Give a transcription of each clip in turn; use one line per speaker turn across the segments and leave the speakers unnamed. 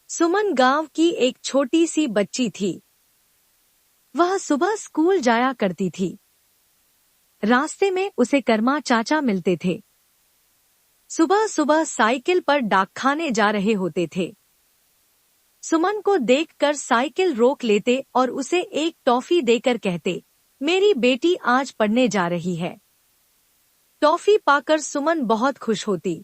सुमन गांव की एक छोटी सी बच्ची थी। वह सुबह स्कूल जाया करती थी। रास्ते में उसे कर्मा चाचा मिलते थे। सुबह सुबह साइकिल पर डाकखाने जा रहे होते थे। सुमन को देखकर साइकिल रोक लेते और उसे एक टॉफी देकर कहते, मेरी बेटी आज पढ़ने जा रही है। टॉफी पाकर सुमन बहुत खुश होती।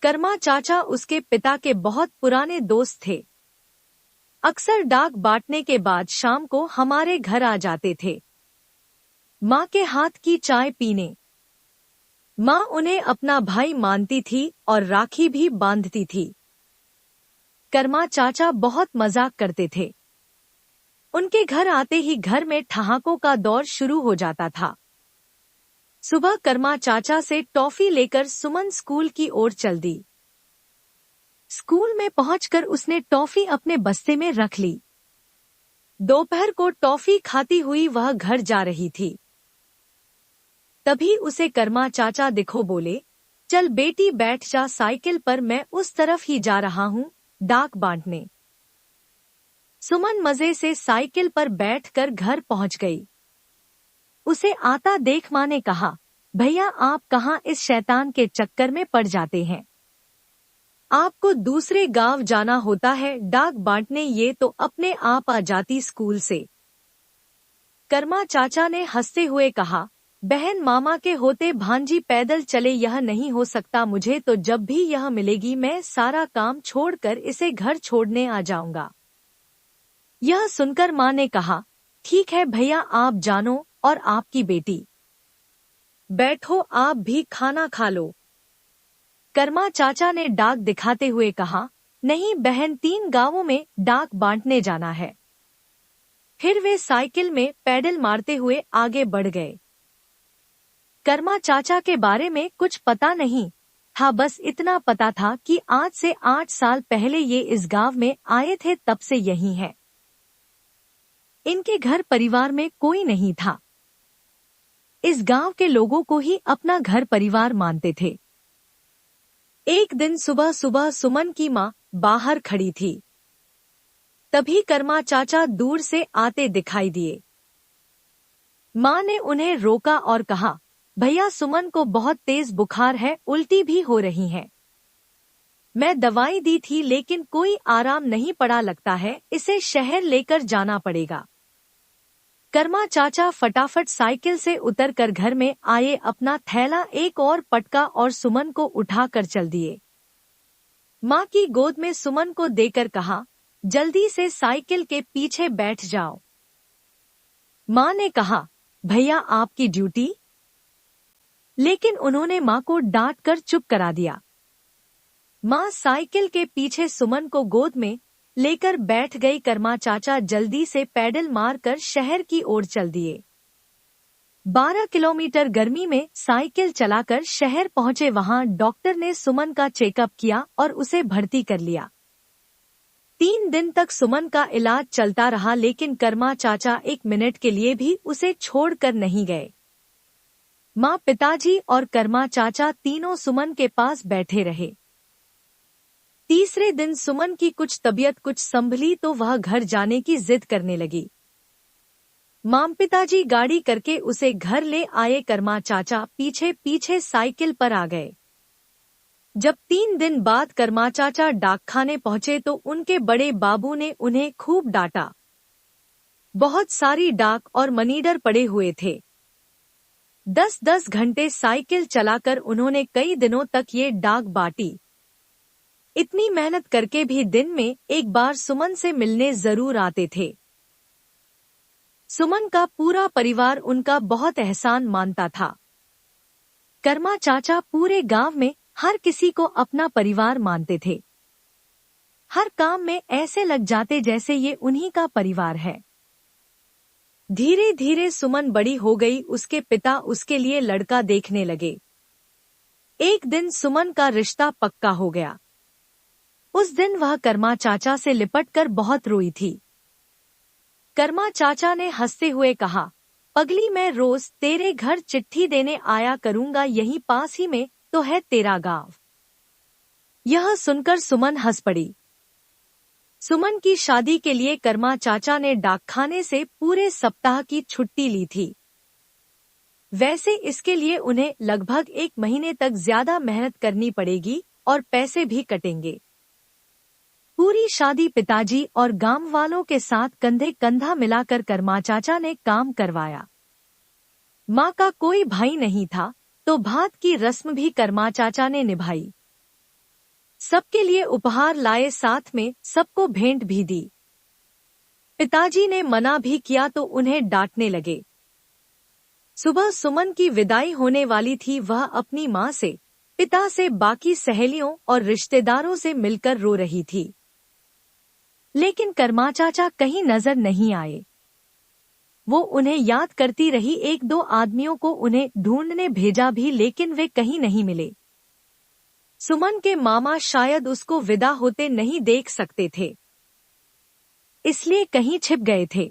कर्मा चाचा उसके पिता के बहुत पुराने दोस्त थे। अक्सर डाक बांटने के बाद शाम को हमारे घर आ जाते थे, माँ के हाथ की चाय पीने। माँ उन्हें अपना भाई मानती थी और राखी भी बांधती थी। कर्मा चाचा बहुत मजाक करते थे। उनके घर आते ही घर में ठहाकों का दौर शुरू हो जाता था। सुबह कर्मा चाचा से टॉफी लेकर सुमन स्कूल की ओर चल दी। स्कूल में पहुंचकर उसने टॉफी अपने बस्ते में रख ली। दोपहर को टॉफी खाती हुई वह घर जा रही थी। तभी उसे कर्मा चाचा दिखो बोले, चल बेटी बैठ जा साइकिल पर, मैं उस तरफ ही जा रहा हूँ डाक बांटने। सुमन मजे से साइकिल पर बैठकर घर पहुंच गई। उसे आता देख माँ ने कहा, भैया आप कहाँ इस शैतान के चक्कर में पड़ जाते हैं। आपको दूसरे गांव जाना होता है डाक बांटने, ये तो अपने आप आ जाती स्कूल से। कर्मा चाचा ने हंसते हुए कहा, बहन मामा के होते भांजी पैदल चले यह नहीं हो सकता, मुझे तो जब भी यह मिलेगी मैं सारा काम छोड़कर इसे घर छोड़ने आ जाऊंगा। यह सुनकर माँ ने कहा, ठीक है भैया आप जानो और आपकी बेटी। बैठो आप भी खाना खा लो। कर्मा चाचा ने डाक दिखाते हुए कहा, नहीं बहन 3 गांवों में डाक बांटने जाना है। फिर वे साइकिल में पैडल मारते हुए आगे बढ़ गए। कर्मा चाचा के बारे में कुछ पता नहीं था, बस इतना पता था कि आज से 8 साल पहले ये इस गांव में आए थे, तब से यही है। इनके घर परिवार में कोई नहीं था। इस गांव के लोगों को ही अपना घर परिवार मानते थे। एक दिन सुबह सुबह सुमन की माँ बाहर खड़ी थी। तभी कर्मा चाचा दूर से आते दिखाई दिए। माँ ने उन्हें रोका और कहा, भैया सुमन को बहुत तेज बुखार है, उल्टी भी हो रही है। मैं दवाई दी थी लेकिन कोई आराम नहीं पड़ा, लगता है इसे शहर लेकर जाना पड़ेगा। कर्मा चाचा फटाफट साइकिल से उतरकर घर में आए, अपना थैला एक और पटका और सुमन को उठाकर चल दिए। माँ की गोद में सुमन को देकर कहा, जल्दी से साइकिल के पीछे बैठ जाओ। माँ ने कहा, भैया आपकी ड्यूटी। लेकिन उन्होंने माँ को डांट कर चुप करा दिया। माँ साइकिल के पीछे सुमन को गोद में लेकर बैठ गई। कर्मा चाचा जल्दी से पैडल मारकर शहर की ओर चल दिए। 12 किलोमीटर गर्मी में साइकिल चलाकर शहर पहुंचे। वहां डॉक्टर ने सुमन का चेकअप किया और उसे भर्ती कर लिया। 3 दिन तक सुमन का इलाज चलता रहा, लेकिन कर्मा चाचा 1 मिनट के लिए भी उसे छोड़कर नहीं गए। माँ, पिताजी और कर्मा चाचा तीनों सुमन के पास बैठे रहे। तीसरे दिन सुमन की कुछ तबीयत कुछ संभली तो वह घर जाने की जिद करने लगी। माँ पिताजी गाड़ी करके उसे घर ले आए। कर्मा चाचा पीछे पीछे साइकिल पर आ गए। जब 3 दिन बाद कर्मा चाचा डाकखाने पहुंचे तो उनके बड़े बाबू ने उन्हें खूब डांटा। बहुत सारी डाक और मनीडर पड़े हुए थे। 10-10 घंटे साइकिल चलाकर उन्होंने कई दिनों तक ये डाक बांटी। इतनी मेहनत करके भी दिन में एक बार सुमन से मिलने जरूर आते थे। सुमन का पूरा परिवार उनका बहुत एहसान मानता था। कर्मा चाचा पूरे गांव में हर किसी को अपना परिवार मानते थे। हर काम में ऐसे लग जाते जैसे ये उन्हीं का परिवार है। धीरे धीरे सुमन बड़ी हो गई। उसके पिता उसके लिए लड़का देखने लगे। एक दिन सुमन का रिश्ता पक्का हो गया। उस दिन वह कर्मा चाचा से लिपटकर बहुत रोई थी। कर्मा चाचा ने हंसते हुए कहा, पगली मैं रोज तेरे घर चिट्ठी देने आया करूंगा, यहीं पास ही में तो है तेरा गांव। यह सुनकर सुमन हंस पड़ी। सुमन की शादी के लिए कर्मा चाचा ने डाकखाने से पूरे सप्ताह की छुट्टी ली थी। वैसे इसके लिए उन्हें लगभग 1 महीने तक ज्यादा मेहनत करनी पड़ेगी और पैसे भी कटेंगे। पूरी शादी पिताजी और गांव वालों के साथ कंधे कंधा मिलाकर कर्मा चाचा ने काम करवाया। माँ का कोई भाई नहीं था, तो भात की रस्म भी कर्मा चाचा ने निभाई। सबके लिए उपहार लाए, साथ में सबको भेंट भी दी। पिताजी ने मना भी किया तो उन्हें डांटने लगे। सुबह सुमन की विदाई होने वाली थी। वह अपनी माँ से, पिता से, बाकी सहेलियों और रिश्तेदारों से मिलकर रो रही थी। लेकिन कर्मा चाचा कहीं नजर नहीं आए। वो उन्हें याद करती रही। 1-2 आदमियों को उन्हें ढूंढने भेजा भी, लेकिन वे कहीं नहीं मिले। सुमन के मामा शायद उसको विदा होते नहीं देख सकते थे, इसलिए कहीं छिप गए थे।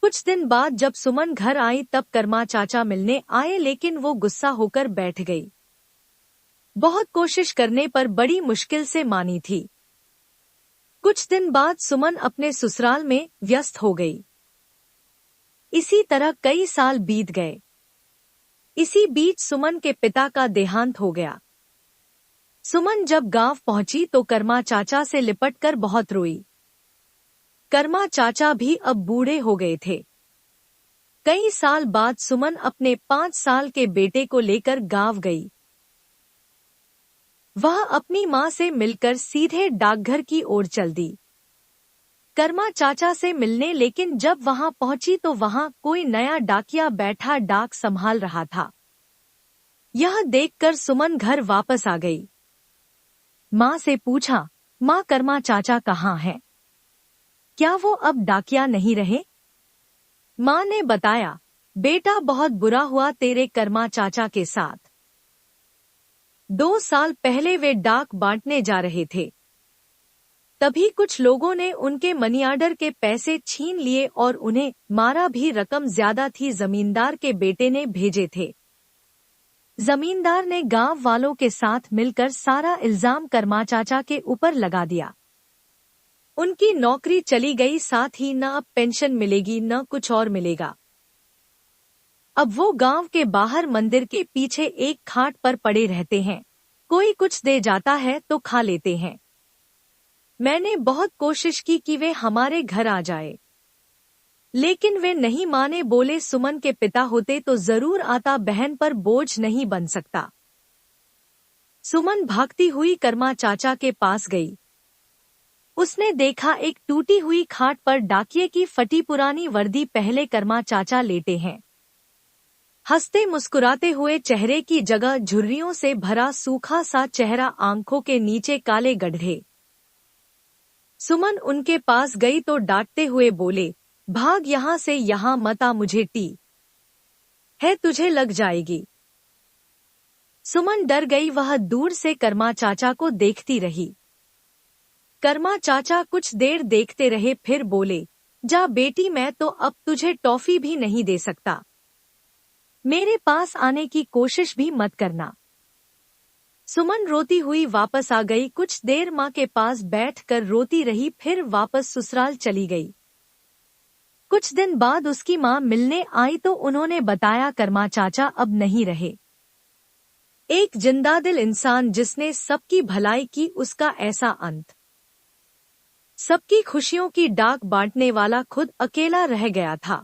कुछ दिन बाद जब सुमन घर आई तब कर्मा चाचा मिलने आए, लेकिन वो गुस्सा होकर बैठ गई। बहुत कोशिश करने पर बड़ी मुश्किल से मानी थी। कुछ दिन बाद सुमन अपने ससुराल में व्यस्त हो गई। इसी तरह कई साल बीत गए। इसी बीच सुमन के पिता का देहांत हो गया। सुमन जब गांव पहुंची तो कर्मा चाचा से लिपटकर बहुत रोई। कर्मा चाचा भी अब बूढ़े हो गए थे। कई साल बाद सुमन अपने 5 साल के बेटे को लेकर गांव गई। वह अपनी मां से मिलकर सीधे डाकघर की ओर चल दी, कर्मा चाचा से मिलने। लेकिन जब वहां पहुंची तो वहां कोई नया डाकिया बैठा डाक संभाल रहा था। यह देखकर सुमन घर वापस आ गई। मां से पूछा, मां कर्मा चाचा कहाँ है? क्या वो अब डाकिया नहीं रहे? मां ने बताया, बेटा बहुत बुरा हुआ तेरे कर्मा चाचा के साथ। 2 साल पहले वे डाक बांटने जा रहे थे। तभी कुछ लोगों ने उनके मनीआर्डर के पैसे छीन लिए और उन्हें मारा भी। रकम ज्यादा थी, जमींदार के बेटे ने भेजे थे। जमींदार ने गांव वालों के साथ मिलकर सारा इल्जाम कर्मा चाचा के ऊपर लगा दिया। उनकी नौकरी चली गई, साथ ही न अब पेंशन मिलेगी न कुछ और मिलेगा। अब वो गांव के बाहर मंदिर के पीछे एक खाट पर पड़े रहते हैं। कोई कुछ दे जाता है तो खा लेते हैं। मैंने बहुत कोशिश की कि वे हमारे घर आ जाए, लेकिन वे नहीं माने। बोले, सुमन के पिता होते तो जरूर आता, बहन पर बोझ नहीं बन सकता। सुमन भागती हुई कर्मा चाचा के पास गई। उसने देखा एक टूटी हुई खाट पर डाकिये की फटी पुरानी वर्दी पहले कर्मा चाचा लेटे हैं। हंसते मुस्कुराते हुए चेहरे की जगह झुर्रियों से भरा सूखा सा चेहरा, आंखों के नीचे काले गड्ढे। सुमन उनके पास गई तो डांटते हुए बोले, भाग यहाँ से, यहाँ मत आ, मुझे टी है, तुझे लग जाएगी। सुमन डर गई। वह दूर से कर्मा चाचा को देखती रही। कर्मा चाचा कुछ देर देखते रहे, फिर बोले, जा बेटी, मैं तो अब तुझे टॉफी भी नहीं दे सकता। मेरे पास आने की कोशिश भी मत करना। सुमन रोती हुई वापस आ गई। कुछ देर माँ के पास बैठकर रोती रही, फिर वापस ससुराल चली गई। कुछ दिन बाद उसकी माँ मिलने आई तो उन्होंने बताया, कर्मा चाचा अब नहीं रहे। एक जिंदादिल इंसान जिसने सबकी भलाई की, उसका ऐसा अंत। सबकी खुशियों की डाक बांटने वाला खुद अकेला रह गया था।